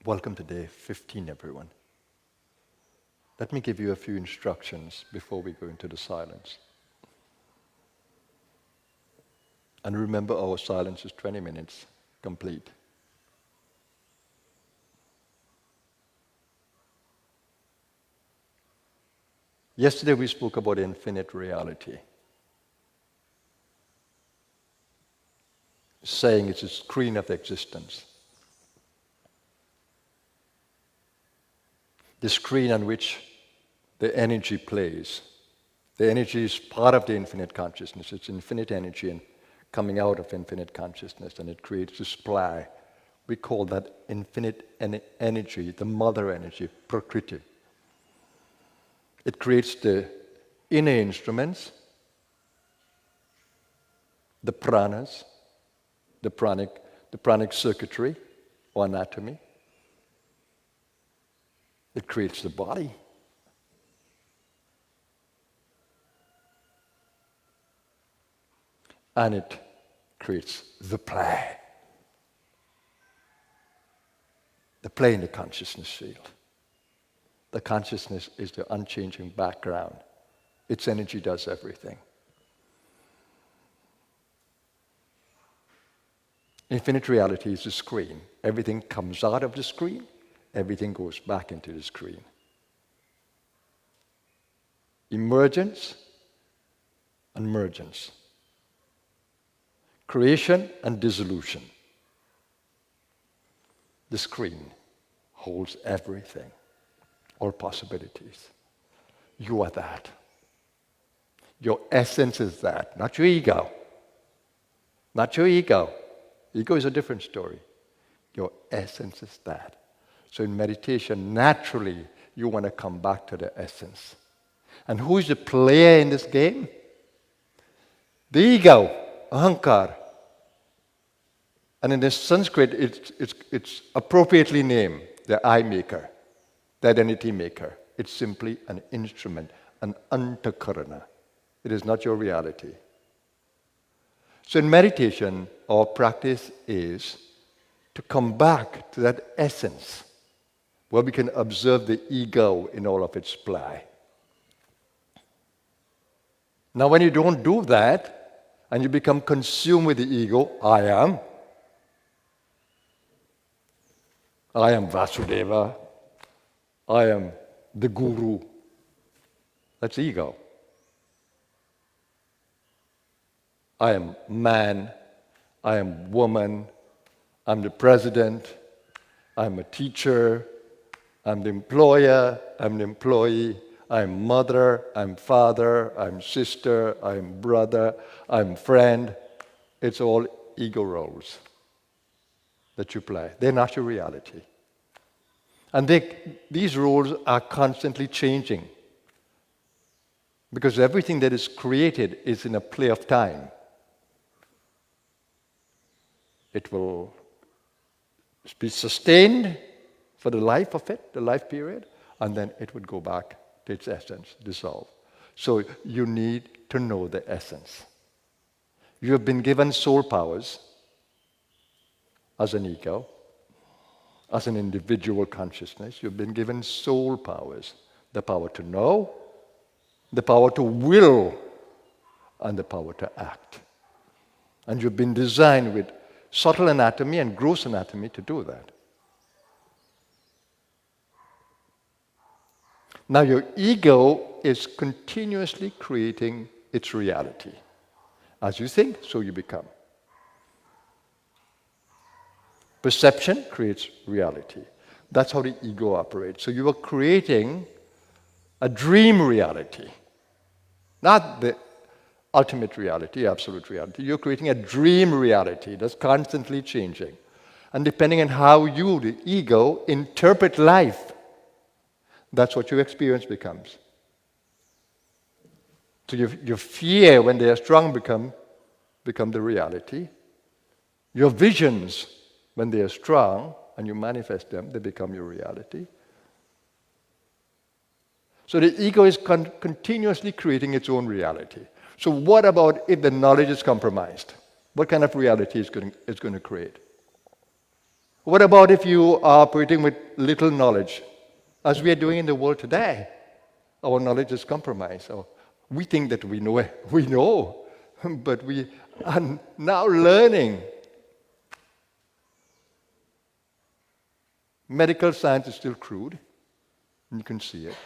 Welcome to day 15, everyone. Let me give you a few instructions before we go into the silence. And remember, our silence is 20 minutes complete. Yesterday we spoke about infinite reality, saying it's a screen of existence. The screen on which the energy plays. The energy is part of the infinite consciousness. It's infinite energy and coming out of infinite consciousness, and it creates a supply. We call that infinite energy, the mother energy, Prakriti. It creates the inner instruments, the pranas, the pranic circuitry or anatomy. It creates the body. And it creates the play. The play in the consciousness field. The consciousness is the unchanging background. Its energy does everything. Infinite reality is the screen. Everything comes out of the screen. Everything goes back into the screen. Emergence and emergence. Creation and dissolution. The screen holds everything, all possibilities. You are that. Your essence is that, not your ego. Not your ego. Ego is a different story. Your essence is that. So in meditation, naturally, you want to come back to the essence. And who is the player in this game? The ego, ahankar. And in the Sanskrit, it's appropriately named the I maker, the identity maker. It's simply an instrument, an antahkarana. It is not your reality. So in meditation, our practice is to come back to that essence where we can observe the ego in all of its play. Now, when you don't do that, and you become consumed with the ego, I am Vasudeva, I am the guru. That's ego. I am man, I am woman, I'm the president, I'm a teacher, I'm the employer, I'm the employee, I'm mother, I'm father, I'm sister, I'm brother, I'm friend. It's all ego roles that you play. They're not your reality. And these roles are constantly changing because everything that is created is in a play of time. It will be sustained for the life of it, the life period, and then it would go back to its essence, dissolve. So you need to know the essence. You have been given soul powers as an ego, as an individual consciousness. You've been given soul powers, the power to know, the power to will, and the power to act. And you've been designed with subtle anatomy and gross anatomy to do that. Now your ego is continuously creating its reality. As you think, so you become. Perception creates reality. That's how the ego operates. So you are creating a dream reality. Not the ultimate reality, absolute reality. You're creating a dream reality that's constantly changing. And depending on how you, the ego, interpret life, that's what your experience becomes. So your fear, when they are strong, become the reality. Your visions, when they are strong and you manifest them, they become your reality. So the ego is continuously creating its own reality. So what about if the knowledge is compromised? What kind of reality is going to create? What about if you are operating with little knowledge, as we are doing in the world today? Our knowledge is compromised. Or we think that we know, but we are now learning. Medical science is still crude, and you can see it.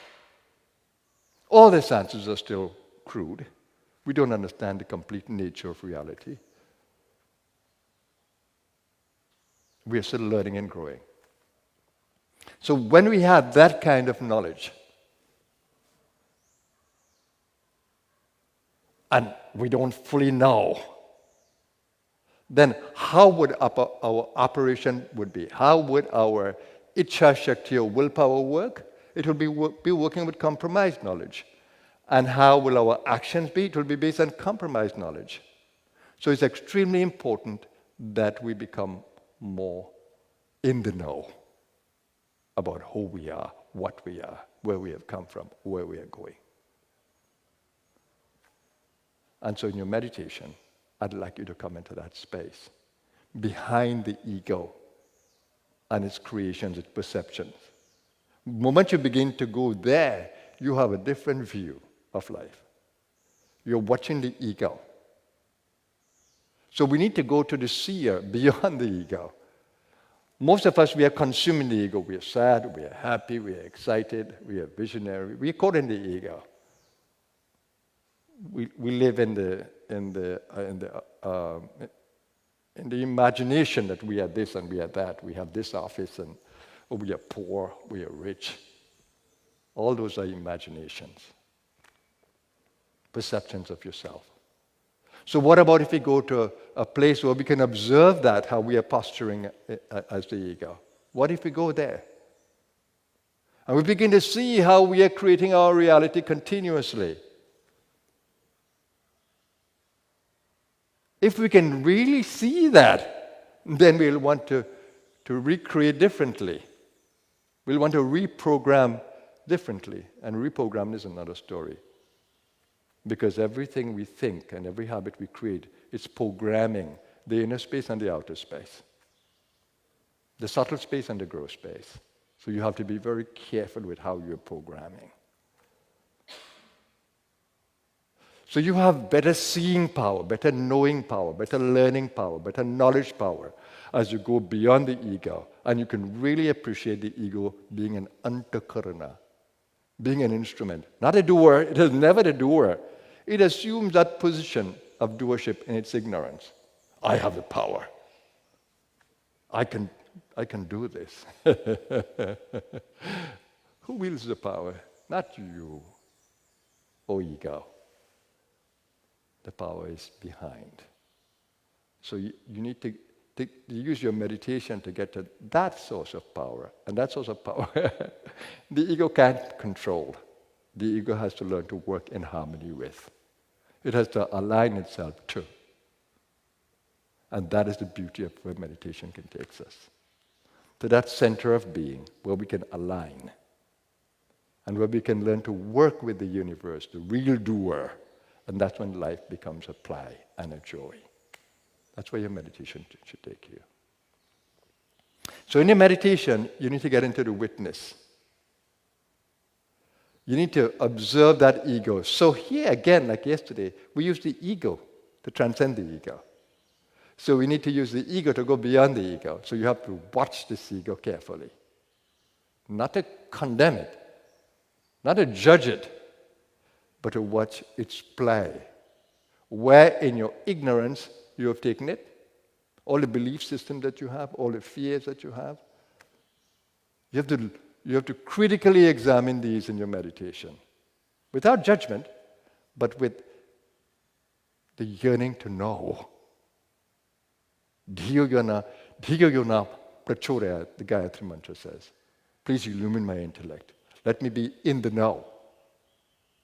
All the sciences are still crude. We don't understand the complete nature of reality. We are still learning and growing. So when we have that kind of knowledge, and we don't fully know, then how would our operation would be? How would our Ichha Shakti or willpower work? It will be working with compromised knowledge. And how will our actions be? It will be based on compromised knowledge. So it's extremely important that we become more in the know about who we are, what we are, where we have come from, where we are going. And so in your meditation, I'd like you to come into that space, behind the ego and its creations, its perceptions. The moment you begin to go there, you have a different view of life. You're watching the ego. So we need to go to the seer beyond the ego. Most of us, we are consuming the ego. We are sad, we are happy, we are excited, we are visionary. We are caught in the ego. We live in the imagination that we are this and we are that. We have this office, and we are poor, we are rich. All those are imaginations, perceptions of yourself. So what about if we go to a place where we can observe that, how we are posturing as the ego? What if we go there? And we begin to see how we are creating our reality continuously. If we can really see that, then we'll want to recreate differently. We'll want to reprogram differently. And reprogram is another story. Because everything we think and every habit we create, it's programming the inner space and the outer space. The subtle space and the gross space. So you have to be very careful with how you're programming. So you have better seeing power, better knowing power, better learning power, better knowledge power as you go beyond the ego. And you can really appreciate the ego being an antahkarana, being an instrument. Not a doer, it is never the doer. It assumes that position of doership in its ignorance. I have the power. I can do this. Who wields the power? Not you, O ego. The power is behind. So you need to use your meditation to get to that source of power. And that source of power, the ego can't control. The ego has to learn to work in harmony with. It has to align itself to. And that is the beauty of where meditation can take us. To that center of being where we can align. And where we can learn to work with the universe, the real doer. And that's when life becomes a play and a joy. That's where your meditation should take you. So in your meditation, you need to get into the witness. You need to observe that ego. So here again, like yesterday, we use the ego to transcend the ego. So we need to use the ego to go beyond the ego. So you have to watch this ego carefully. Not to condemn it, not to judge it, but to watch its play. Where in your ignorance you have taken it, all the belief system that you have, all the fears that you have. You have to critically examine these in your meditation. Without judgment, but with the yearning to know. Dhiyogana prachodaya, the Gayatri mantra says. Please illumine my intellect. Let me be in the know.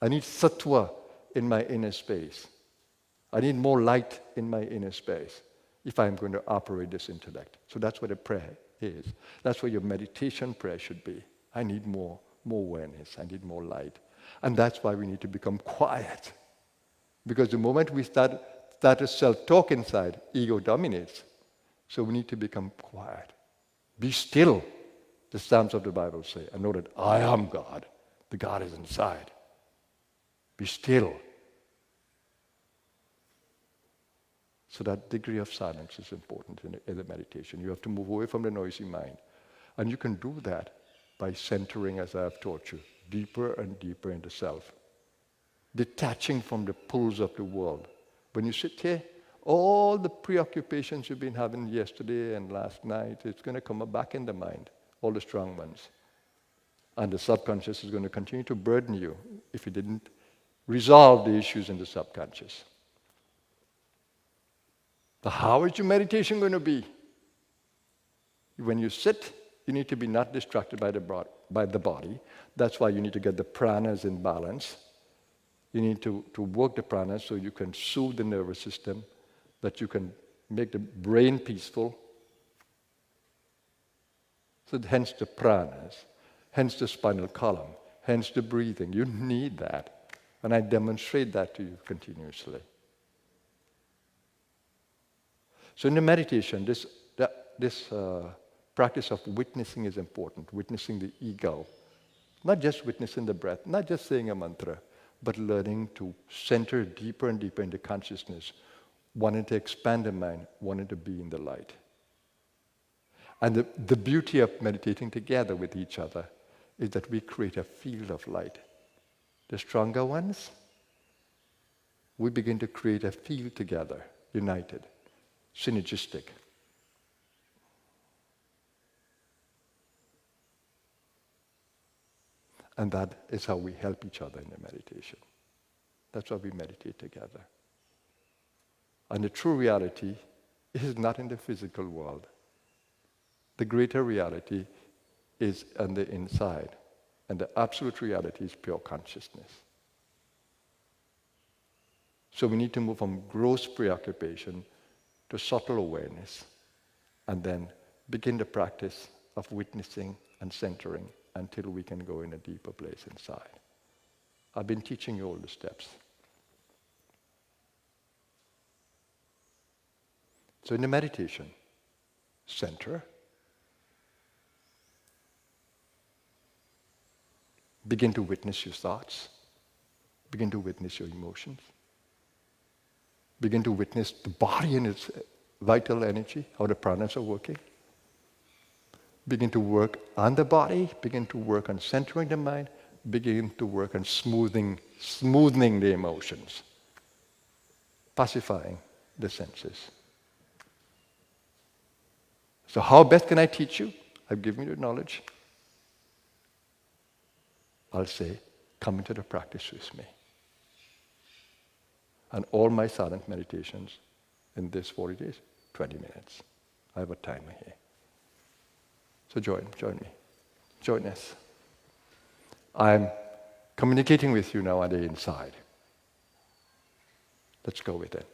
I need sattva in my inner space. I need more light in my inner space if I'm going to operate this intellect. So that's what a prayer is. That's what your meditation prayer should be. I need more awareness. I need more light. And that's why we need to become quiet. Because the moment we start to self-talk inside, ego dominates. So we need to become quiet. Be still, the Psalms of the Bible say, and know that I am God. The God is inside. Be still. So that degree of silence is important in the meditation. You have to move away from the noisy mind. And you can do that by centering, as I have taught you, deeper and deeper into self. Detaching from the pulls of the world. When you sit here, all the preoccupations you've been having yesterday and last night, it's going to come back in the mind, all the strong ones. And the subconscious is going to continue to burden you if you didn't resolve the issues in the subconscious. So how is your meditation going to be? When you sit, you need to be not distracted by the body. That's why you need to get the pranas in balance. You need to work the pranas so you can soothe the nervous system, that you can make the brain peaceful. So hence the pranas, hence the spinal column, hence the breathing. You need that. And I demonstrate that to you continuously. So in the meditation, this practice of witnessing is important, witnessing the ego. Not just witnessing the breath, not just saying a mantra, but learning to center deeper and deeper into consciousness, wanting to expand the mind, wanting to be in the light. And the beauty of meditating together with each other is that we create a field of light. The stronger ones, we begin to create a field together, united, synergistic. And that is how we help each other in the meditation. That's why we meditate together. And the true reality is not in the physical world. The greater reality is on the inside. And the absolute reality is pure consciousness. So we need to move from gross preoccupation to subtle awareness, and then begin the practice of witnessing and centering until we can go in a deeper place inside. I've been teaching you all the steps. So in the meditation, center. Begin to witness your thoughts. Begin to witness your emotions. Begin to witness the body and its vital energy, how the pranas are working. Begin to work on the body. Begin to work on centering the mind. Begin to work on smoothing the emotions. Pacifying the senses. So how best can I teach you? I've given you the knowledge. I'll say, come into the practice with me. And all my silent meditations in this 40 days, 20 minutes. I have a timer here. So join me. Join us. I'm communicating with you now on the inside. Let's go with it.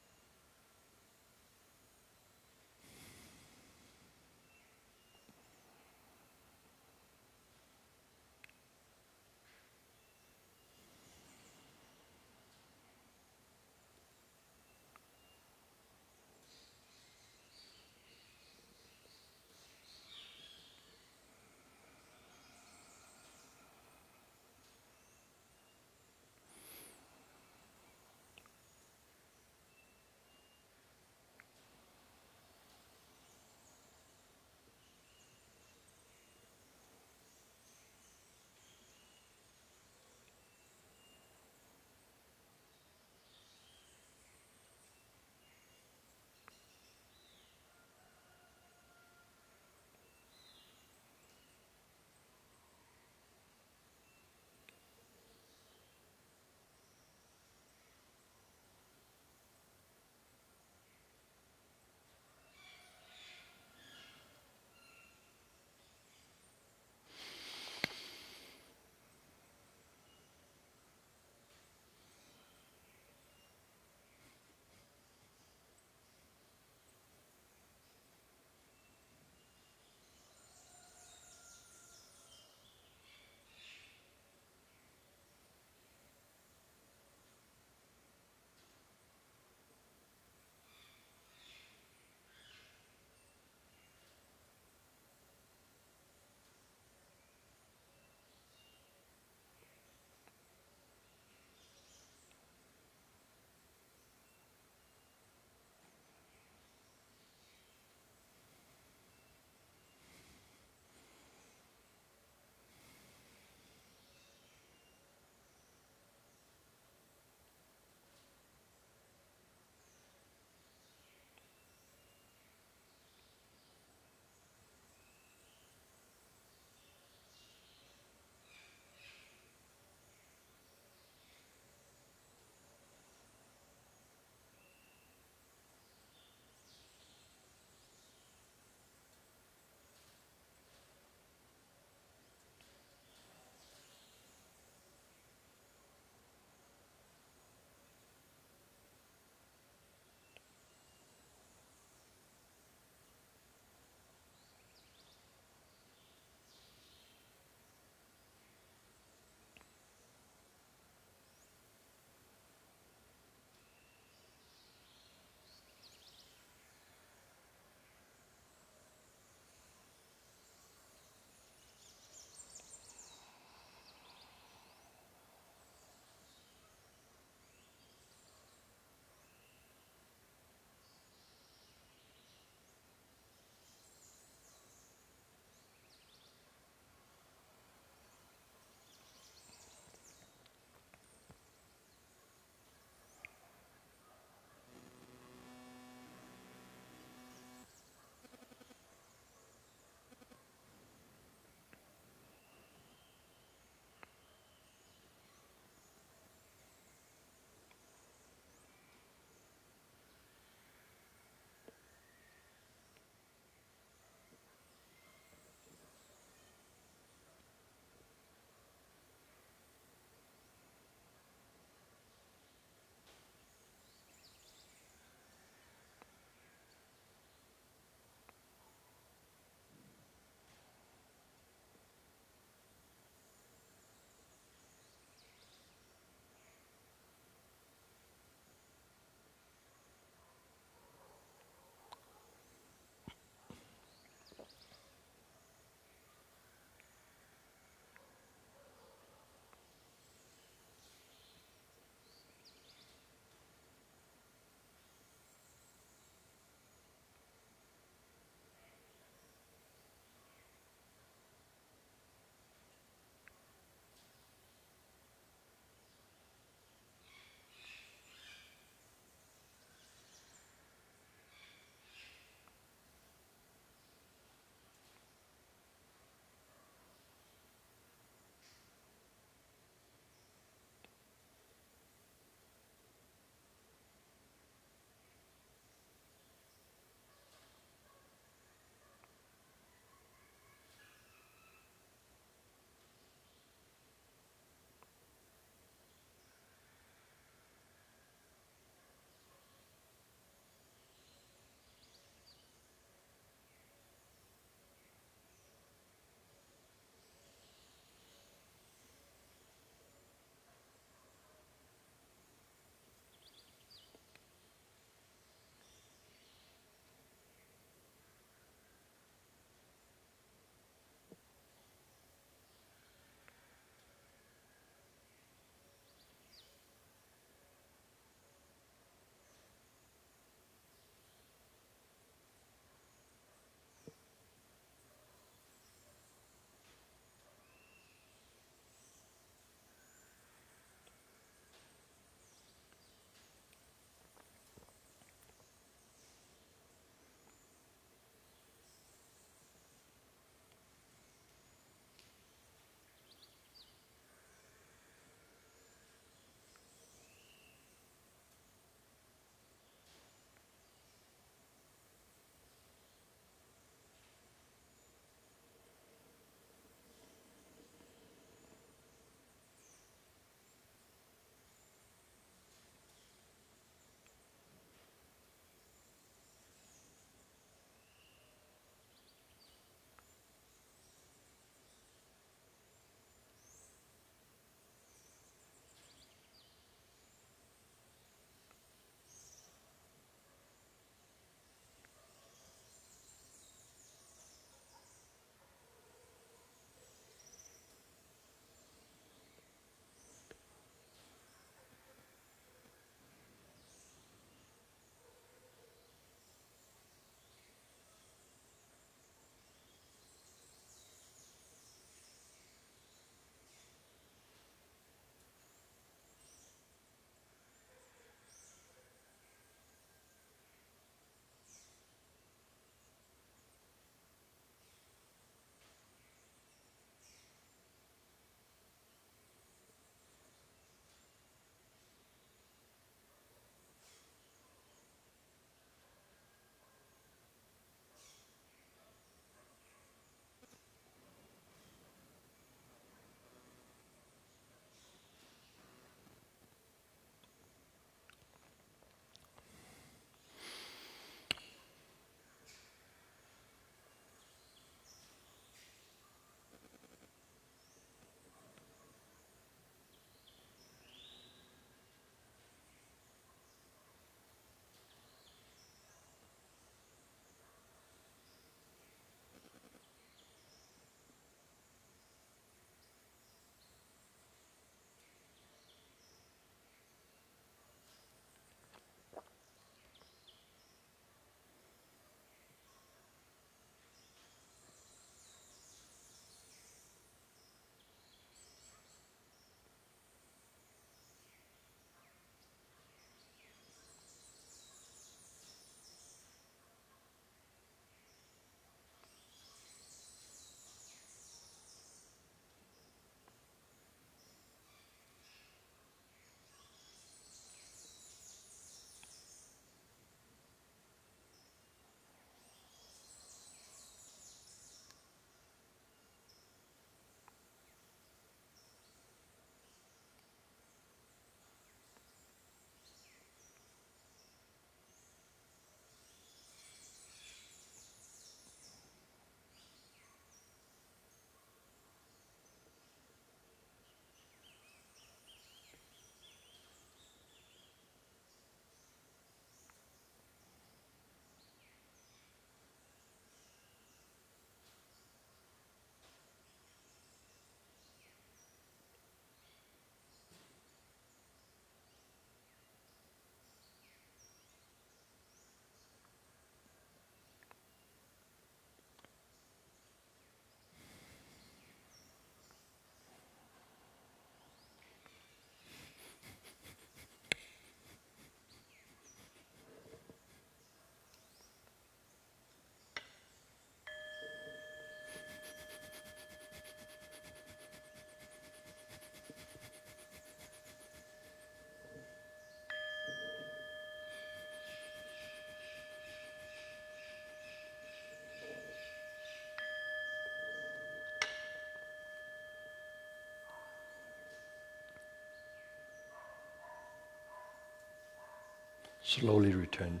Slowly return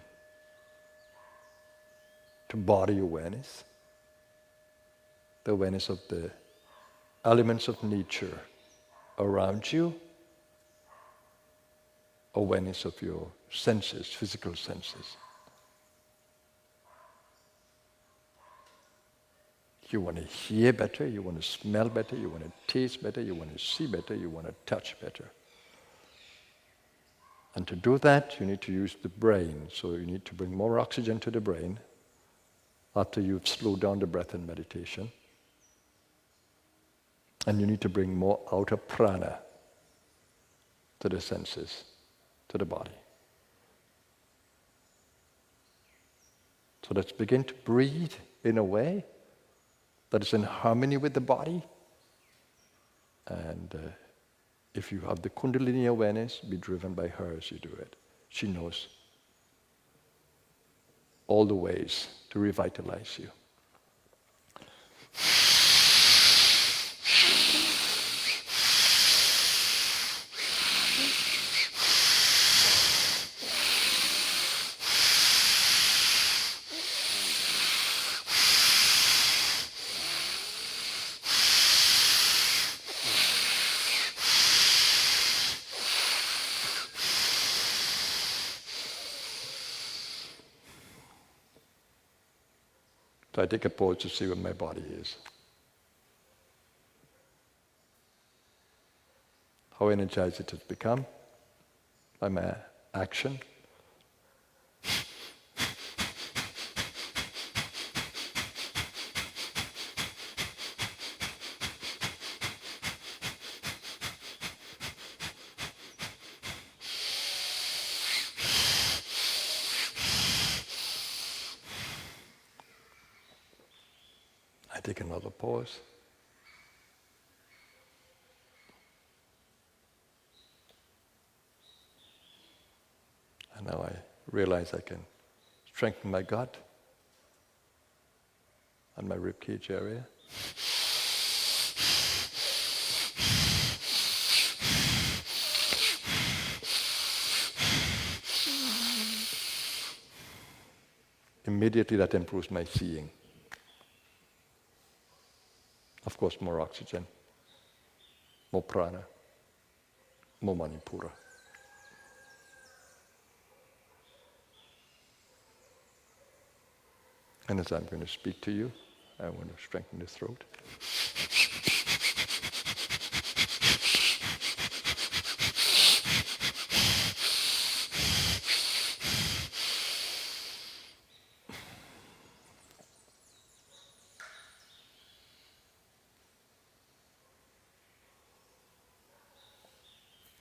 to body awareness, the awareness of the elements of nature around you, awareness of your senses, physical senses. You want to hear better, you want to smell better, you want to taste better, you want to see better, you want to touch better. And to do that, you need to use the brain. So you need to bring more oxygen to the brain after you've slowed down the breath in meditation. And you need to bring more outer prana to the senses, to the body. So let's begin to breathe in a way that is in harmony with the body. And if you have the Kundalini awareness, be driven by her as you do it. She knows all the ways to revitalize you. So I take a pause to see where my body is. How energized it has become by my action. I take another pause. And now I realize I can strengthen my gut and my ribcage area. Immediately that improves my seeing. Of course, more oxygen, more prana, more manipura. And as I'm going to speak to you, I want to strengthen the throat.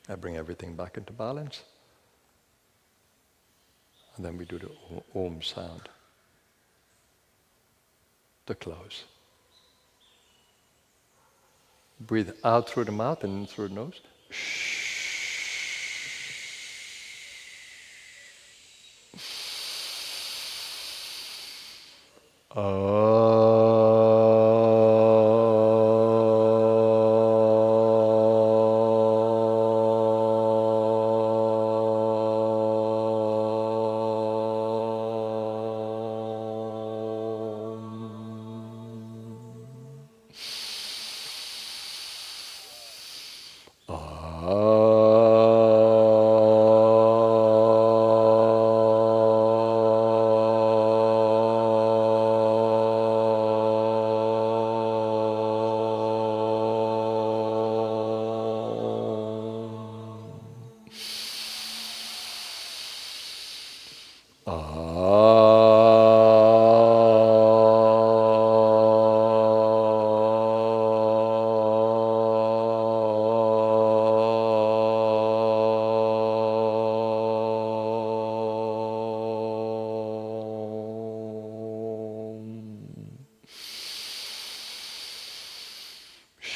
I bring everything back into balance. And then we do the Om sound to close. Breathe out through the mouth and in through the nose.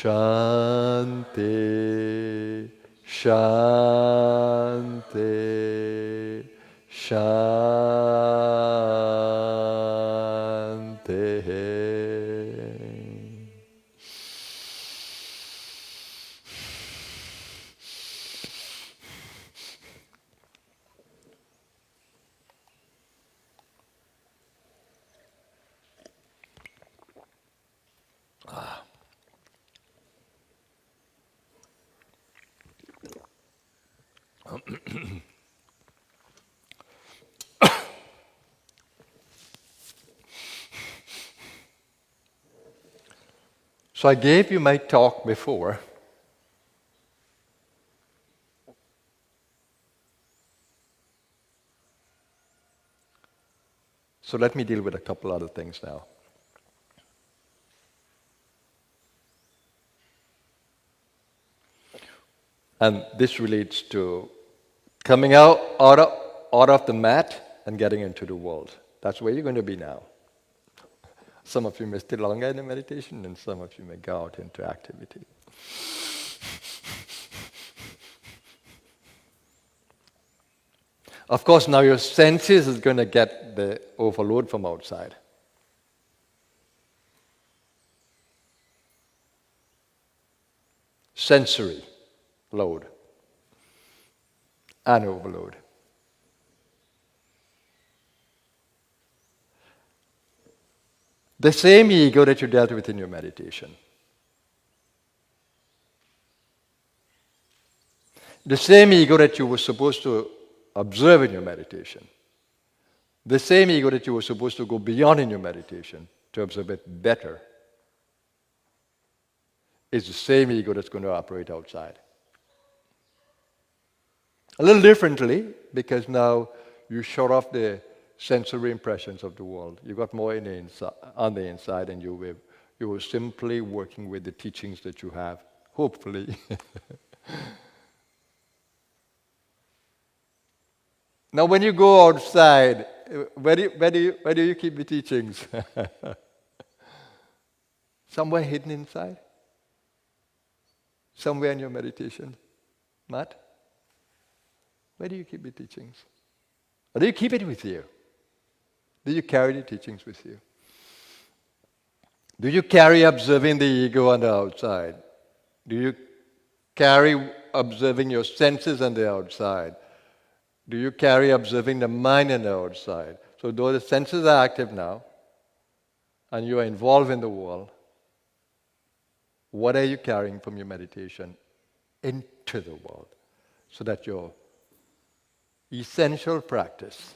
Shanti, Shanti, Shanti. So I gave you my talk before. So let me deal with a couple other things now. And this relates to coming out of the mat and getting into the world. That's where you're going to be now. Some of you may stay longer in the meditation, and some of you may go out into activity. Of course, now your senses is going to get the overload from outside. Sensory load and overload. The same ego that you dealt with in your meditation. The same ego that you were supposed to observe in your meditation. The same ego that you were supposed to go beyond in your meditation to observe it better is the same ego that's going to operate outside. A little differently, because now you shut off the sensory impressions of the world. You got more on the inside, and you were simply working with the teachings that you have, hopefully. Now, when you go outside, where do you keep the teachings? Somewhere hidden inside? Somewhere in your meditation? Matt? Where do you keep the teachings? Or do you keep it with you? Do you carry the teachings with you? Do you carry observing the ego on the outside? Do you carry observing your senses on the outside? Do you carry observing the mind on the outside? So though the senses are active now, and you are involved in the world, what are you carrying from your meditation into the world so that your essential practice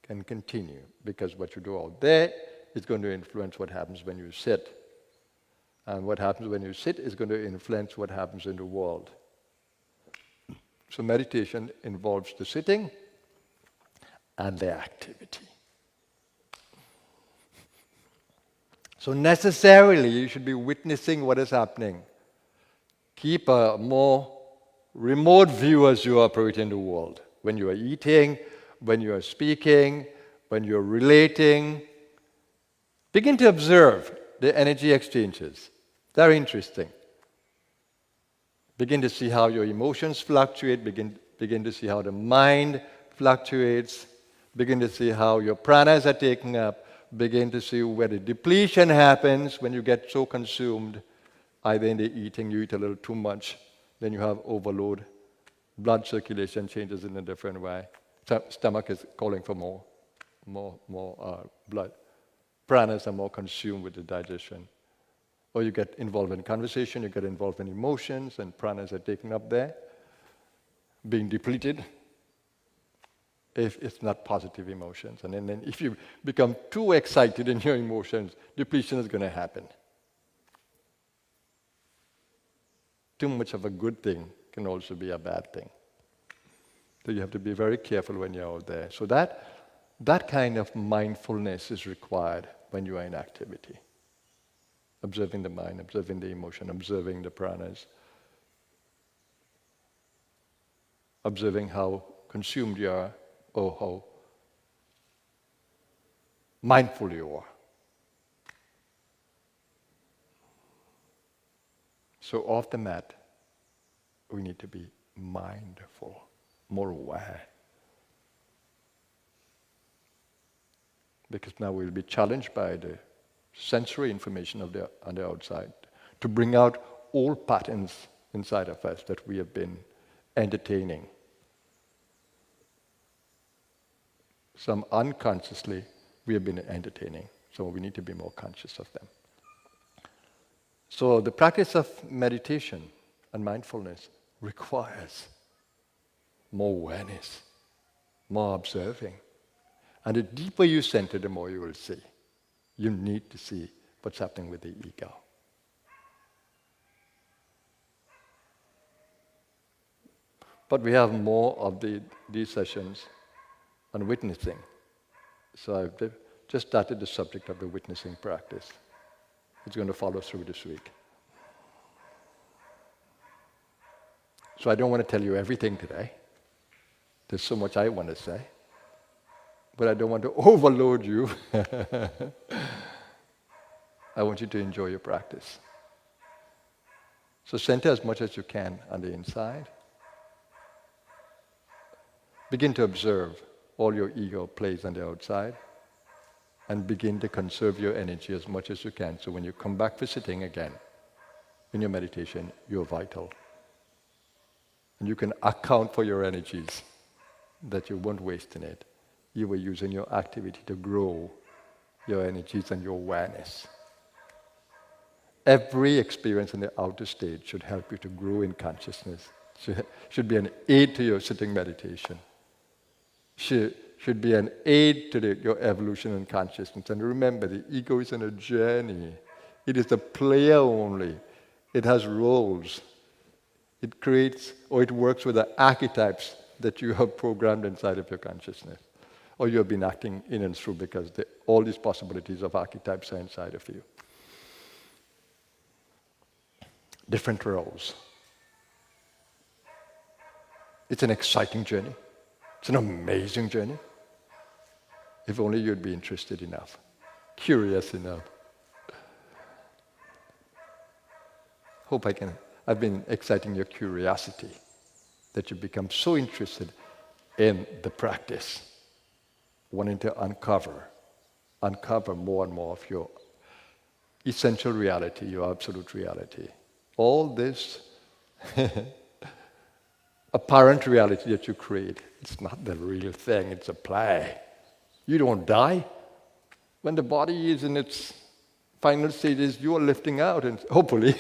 can continue? Because what you do out there is going to influence what happens when you sit. And what happens when you sit is going to influence what happens in the world. So meditation involves the sitting and the activity. So necessarily you should be witnessing what is happening. Keep a more remote view as you operate in the world. When you are eating, when you are speaking, when you're relating, begin to observe the energy exchanges. They're interesting. Begin to see how your emotions fluctuate, begin to see how the mind fluctuates, begin to see how your pranas are taken up, begin to see where the depletion happens when you get so consumed, either in the eating, you eat a little too much, then you have overload, blood circulation changes in a different way, stomach is calling for more blood, pranas are more consumed with the digestion. Or you get involved in conversation, you get involved in emotions, and pranas are taken up there, being depleted if it's not positive emotions. And then if you become too excited in your emotions, depletion is going to happen. Too much of a good thing can also be a bad thing. So you have to be very careful when you're out there. So that kind of mindfulness is required when you are in activity. Observing the mind, observing the emotion, observing the pranas, observing how consumed you are, or how mindful you are. So off the mat, we need to be mindful, more aware. Because now we'll be challenged by the sensory information on the outside to bring out old patterns inside of us that we have been entertaining. Some unconsciously we have been entertaining, so we need to be more conscious of them. So the practice of meditation and mindfulness requires more awareness, more observing. And the deeper you center, the more you will see. You need to see what's happening with the ego. But we have more of these sessions on witnessing. So I've just started the subject of the witnessing practice. It's going to follow through this week. So I don't want to tell you everything today. There's so much I want to say. But I don't want to overload you. I want you to enjoy your practice. So center as much as you can on the inside. Begin to observe all your ego plays on the outside. And begin to conserve your energy as much as you can. So when you come back for sitting again, in your meditation, you're vital. And you can account for your energies, that you weren't wasting it. You were using your activity to grow your energies and your awareness. Every experience in the outer state should help you to grow in consciousness. Should be an aid to your sitting meditation. Should be an aid to your evolution in consciousness. And remember, the ego is on a journey. It is a player only. It has roles. It creates, or it works with the archetypes that you have programmed inside of your consciousness. Or you have been acting in and through because all these possibilities of archetypes are inside of you. Different roles. It's an exciting journey. It's an amazing journey. If only you'd be interested enough, curious enough. I've been exciting your curiosity, that you become so interested in the practice, wanting to uncover more and more of your essential reality, your absolute reality. All this apparent reality that you create, it's not the real thing, it's a play. You don't die. When the body is in its final stages, you are lifting out, and hopefully,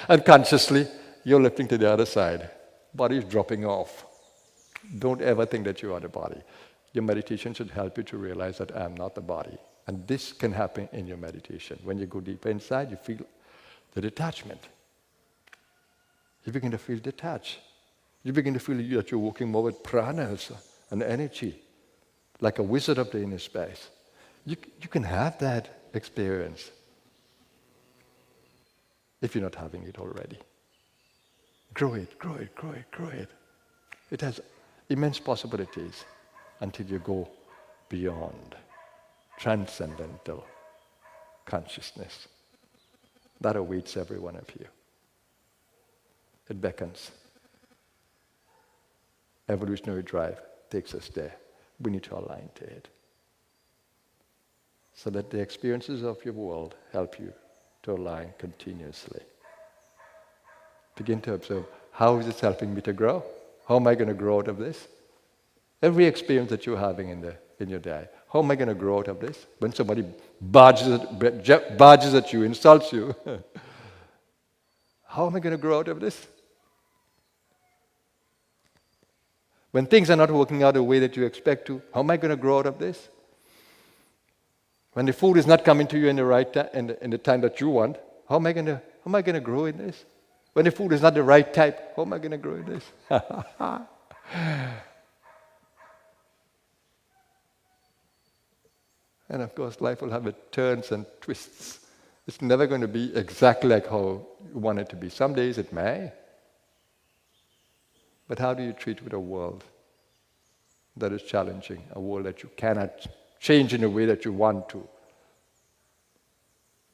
unconsciously, you're lifting to the other side. Body is dropping off. Don't ever think that you are the body. Your meditation should help you to realize that I am not the body. And this can happen in your meditation. When you go deeper inside, you feel the detachment. You begin to feel detached. You begin to feel that you're working more with pranas and energy, like a wizard of the inner space. You can have that experience if you're not having it already. Grow it, grow it, grow it, grow it. It has immense possibilities until you go beyond transcendental consciousness. That awaits every one of you. It beckons. Evolutionary drive takes us there. We need to align to it. So that the experiences of your world help you to align continuously. Begin to observe, how is this helping me to grow? How am I going to grow out of this? Every experience that you're having in your day, how am I going to grow out of this? When somebody barges at you, insults you, how am I going to grow out of this? When things are not working out the way that you expect to, how am I going to grow out of this? When the food is not coming to you in the right time, in the time that you want, how am I going to grow in this? When the food is not the right type, how am I going to grow in this? And of course, life will have its turns and twists. It's never going to be exactly like how you want it to be. Some days it may. But how do you treat with a world that is challenging, a world that you cannot change in the way that you want to?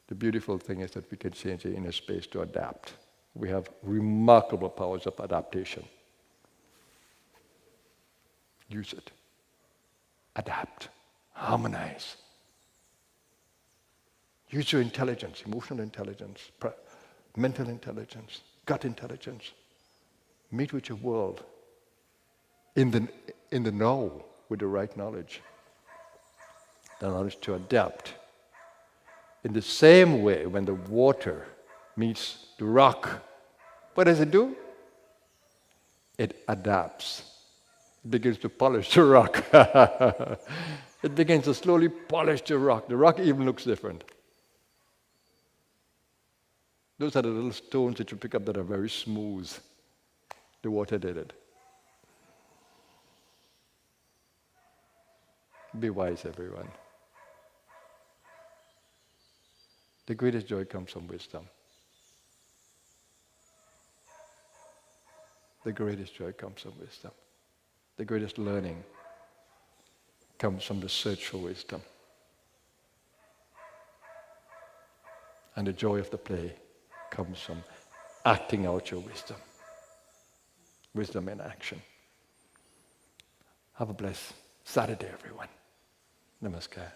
The beautiful thing is that we can change the inner space to adapt. We have remarkable powers of adaptation. Use it. Adapt. Harmonize. Use your intelligence, emotional intelligence, mental intelligence, gut intelligence. Meet with your world in the now with the right knowledge. The knowledge to adapt. In the same way, when the water meets the rock, what does it do? It adapts. It begins to polish the rock. It begins to slowly polish the rock. The rock even looks different. Those are the little stones that you pick up that are very smooth. The water did it. Be wise, everyone. The greatest joy comes from wisdom. The greatest joy comes from wisdom. The greatest learning comes from the search for wisdom. And the joy of the play comes from acting out your wisdom. Wisdom in action. Have a blessed Saturday, everyone. Namaskar.